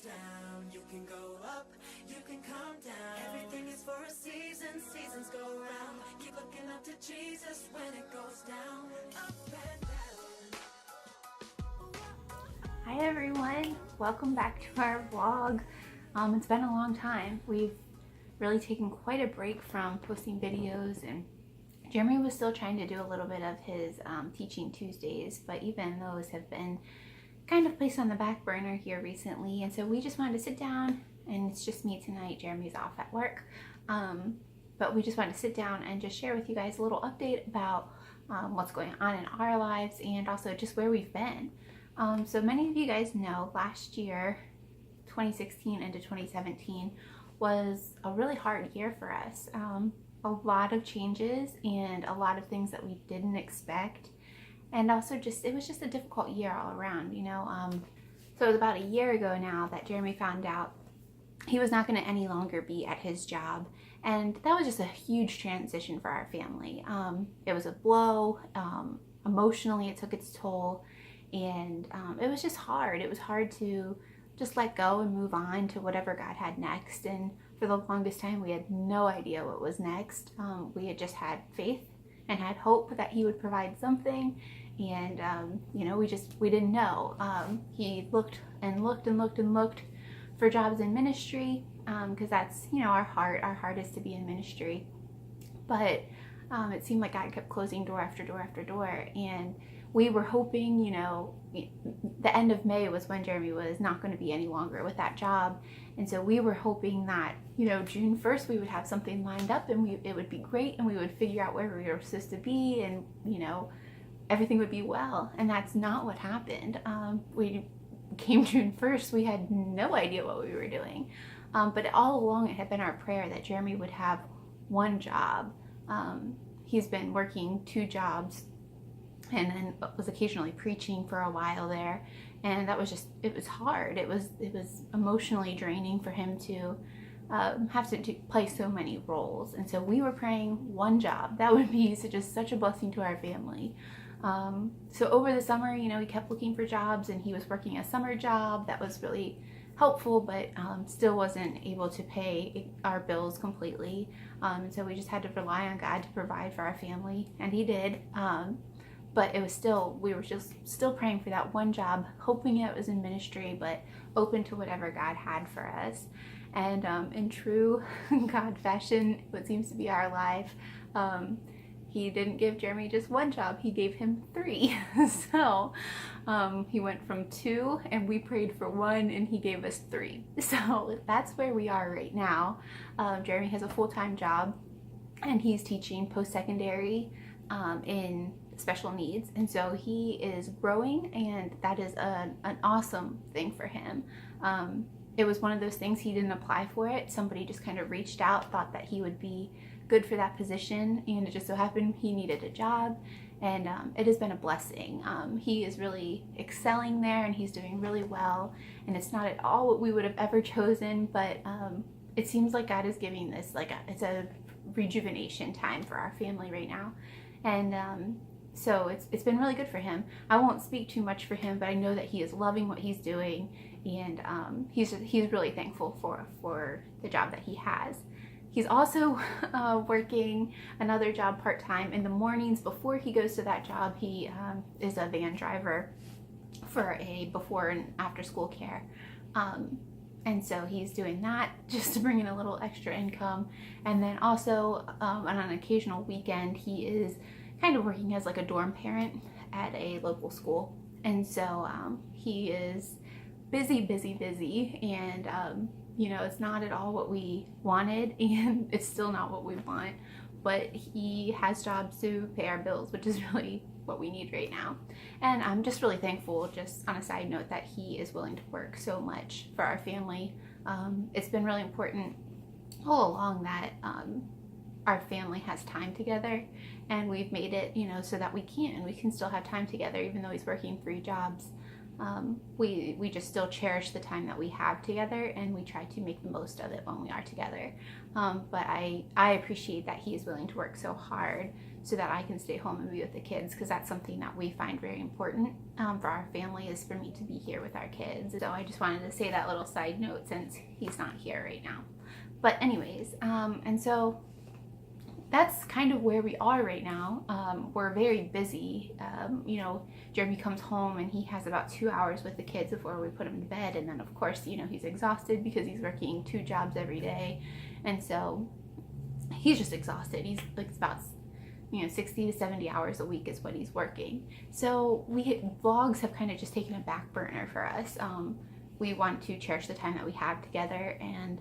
down, you can go up, you can come down. Everything is for a season, seasons go round. Keep looking up to Jesus when it goes down, up and down. Hi everyone, welcome back to our vlog. It's been a long time. We've really taken quite a break from posting videos, and Jeremy was still trying to do a little bit of his Teaching Tuesdays, but even those have been kind of placed on the back burner here recently, and so we just wanted to sit down, and it's just me tonight. Jeremy's off at work, but we just wanted to sit down and just share with you guys a little update about what's going on in our lives and also just where we've been. So many of you guys know last year, 2016 into 2017, was a really hard year for us. A lot of changes and a lot of things that we didn't expect. And also it was just a difficult year all around, you know. So it was about a year ago now that Jeremy found out he was not going to any longer be at his job. And that was just a huge transition for our family. It was a blow. Emotionally, it took its toll. And it was just hard. It was hard to just let go and move on to whatever God had next. And for the longest time, we had no idea what was next. We had just had faith and had hope that he would provide something. And, you know, we didn't know. He looked and looked and looked and looked for jobs in ministry, because that's, you know, our heart. Our heart is to be in ministry. But it seemed like God kept closing door after door after door. And we were hoping, you know, the end of May was when Jeremy was not going to be any longer with that job. And so we were hoping that, you know, June 1st we would have something lined up, and it would be great, and we would figure out where we were supposed to be, and, you know, everything would be well. And that's not what happened. We came June 1st, we had no idea what we were doing. But all along it had been our prayer that Jeremy would have one job. He's been working 2 jobs, and then was occasionally preaching for a while there, and that was just, it was hard. It was emotionally draining for him to have to play so many roles. And so we were praying one job that would be just such a blessing to our family. So over the summer, you know, he kept looking for jobs, and he was working a summer job that was really helpful, but still wasn't able to pay our bills completely. And so we just had to rely on God to provide for our family, and he did. But it was still, we were just still praying for that one job, hoping it was in ministry, but open to whatever God had for us. And in true God fashion, what seems to be our life, he didn't give Jeremy just one job, he gave him 3. So he went from 2, and we prayed for 1, and he gave us 3. So that's where we are right now. Jeremy has a full-time job, and he's teaching post-secondary in special needs, and so he is growing, and that is an awesome thing for him. It was one of those things, he didn't apply for it. Somebody just kind of reached out, thought that he would be good for that position, and it just so happened he needed a job, and it has been a blessing. He is really excelling there, and he's doing really well, and it's not at all what we would have ever chosen, but it seems like God is giving this, it's a rejuvenation time for our family right now. And so it's been really good for him. I won't speak too much for him, but I know that he is loving what he's doing, and he's really thankful for the job that he has. He's also working another job part-time in the mornings before he goes to that job. He is a van driver for a before and after school care. And so he's doing that just to bring in a little extra income. And then also on an occasional weekend, he is kind of working as like a dorm parent at a local school. And so he is busy, and you know, it's not at all what we wanted, and it's still not what we want, but he has jobs to pay our bills, which is really what we need right now. And I'm just really thankful, just on a side note, that he is willing to work so much for our family. It's been really important all along that our family has time together, and we've made it, you know, so that we can still have time together, even though he's working 3 jobs. We just still cherish the time that we have together, and we try to make the most of it when we are together. But I appreciate that he is willing to work so hard so that I can stay home and be with the kids, because that's something that we find very important for our family, is for me to be here with our kids. So I just wanted to say that little side note since he's not here right now. But anyways, and so that's kind of where we are right now. We're very busy. You know, Jeremy comes home and he has about 2 hours with the kids before we put him to bed. And then of course, you know, he's exhausted because he's working 2 jobs every day. And so he's just exhausted. He's like, it's about, you know, 60 to 70 hours a week is what he's working. So vlogs have kind of just taken a back burner for us. We want to cherish the time that we have together, and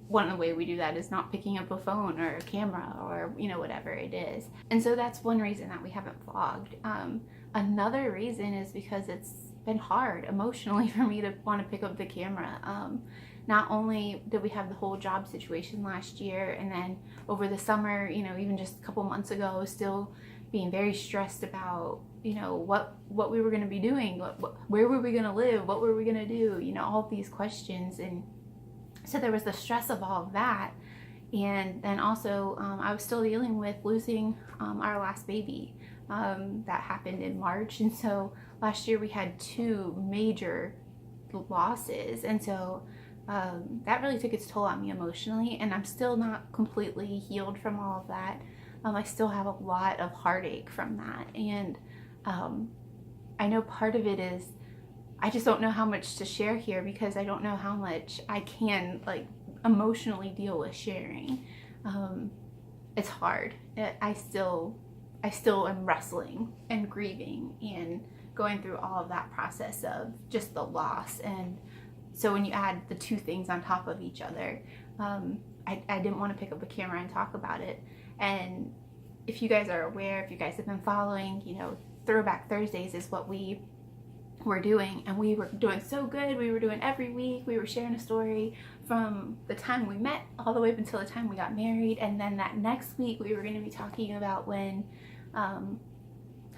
one of the ways we do that is not picking up a phone or a camera or, you know, whatever it is. And so that's one reason that we haven't vlogged. Another reason is because it's been hard emotionally for me to want to pick up the camera. Not only did we have the whole job situation last year, and then over the summer, you know, even just a couple months ago, still being very stressed about, you know, what we were going to be doing, where were we going to live, what were we going to do, you know, all these questions. And so there was the stress of all of that. And then also I was still dealing with losing our last baby. That happened in March. And so last year we had 2 major losses. And so that really took its toll on me emotionally. And I'm still not completely healed from all of that. I still have a lot of heartache from that. And I know part of it is I just don't know how much to share here, because I don't know how much I can like emotionally deal with sharing. It's hard. I still am wrestling and grieving and going through all of that process of just the loss. And so when you add the 2 things on top of each other, I didn't want to pick up a camera and talk about it. And if you guys are aware, if you guys have been following, you know, Throwback Thursdays is what we were doing, and we were doing so good. We were doing every week. We were sharing a story from the time we met all the way up until the time we got married. And then that next week we were going to be talking about when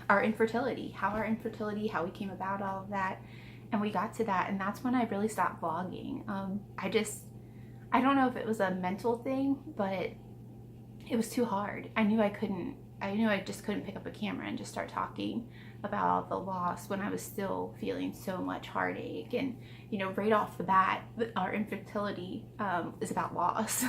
our infertility, how we came about, all of that. And we got to that, and that's when I really stopped vlogging. I don't know if it was a mental thing, but it was too hard. I knew I just couldn't pick up a camera and just start talking about the loss when I was still feeling so much heartache. And, you know, right off the bat, our infertility is about loss.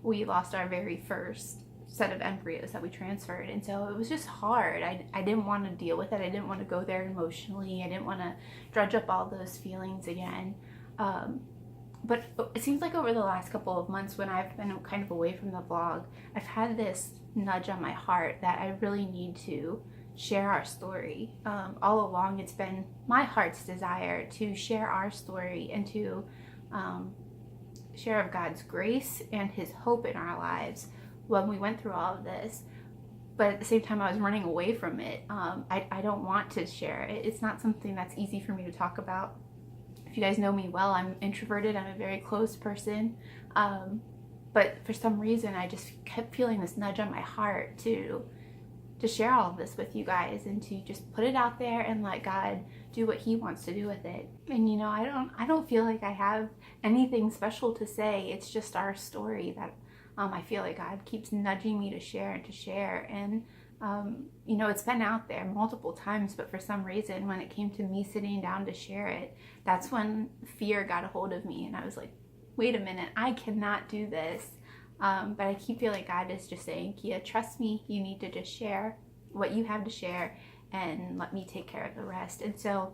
We lost our very first set of embryos that we transferred, and so it was just hard. I didn't want to deal with it. I didn't want to go there emotionally. I didn't want to dredge up all those feelings again. But it seems like over the last couple of months, when I've been kind of away from the vlog, I've had this nudge on my heart that I really need to share our story. All along, it's been my heart's desire to share our story and to share of God's grace and His hope in our lives when we went through all of this. But at the same time, I was running away from it. I don't want to share it. It's not something that's easy for me to talk about. If you guys know me well, I'm introverted. I'm a very closed person. But for some reason, I just kept feeling this nudge on my heart to share all of this with you guys, and to just put it out there and let God do what He wants to do with it. And you know, I don't feel like I have anything special to say. It's just our story that I feel like God keeps nudging me to share and to share. And you know, it's been out there multiple times, but for some reason, when it came to me sitting down to share it, that's when fear got a hold of me, and I was like, wait a minute, I cannot do this. But I keep feeling like God is just saying, Kia, trust me, you need to just share what you have to share and let me take care of the rest. And so,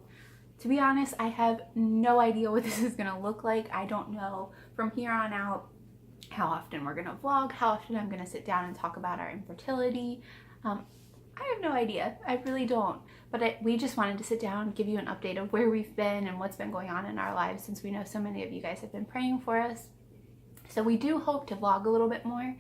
to be honest, I have no idea what this is going to look like. I don't know from here on out how often we're going to vlog, how often I'm going to sit down and talk about our infertility. I have no idea. I really don't. But we just wanted to sit down, give you an update of where we've been and what's been going on in our lives, since we know so many of you guys have been praying for us. So we do hope to vlog a little bit more.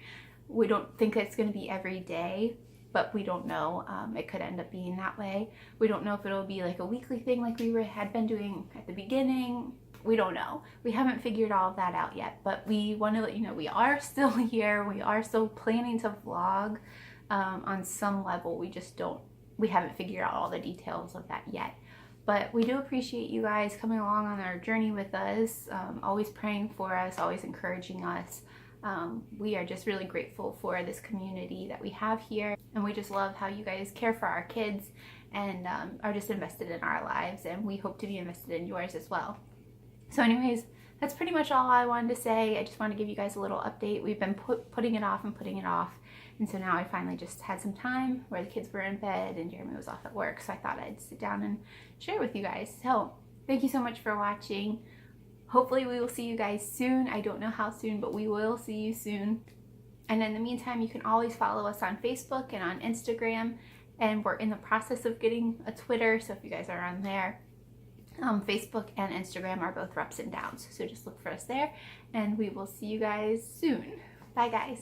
We don't think it's going to be every day, but we don't know. It could end up being that way. We don't know if it'll be like a weekly thing like we had been doing at the beginning. We don't know. We haven't figured all of that out yet, but we want to let you know we are still here. We are still planning to vlog on some level. We haven't figured out all the details of that yet. But we do appreciate you guys coming along on our journey with us, always praying for us, always encouraging us. We are just really grateful for this community that we have here, and we just love how you guys care for our kids and are just invested in our lives, and we hope to be invested in yours as well. So anyways, that's pretty much all I wanted to say. I just want to give you guys a little update. We've been putting it off, and so now I finally just had some time where the kids were in bed and Jeremy was off at work, so I thought I'd sit down and share with you guys. So thank you so much for watching. Hopefully we will see you guys soon. I don't know how soon, but we will see you soon. And in the meantime, you can always follow us on Facebook and on Instagram, and we're in the process of getting a Twitter, so if you guys are on there, Facebook and Instagram are both Reps and Downs, so just look for us there, and we will see you guys soon. Bye guys.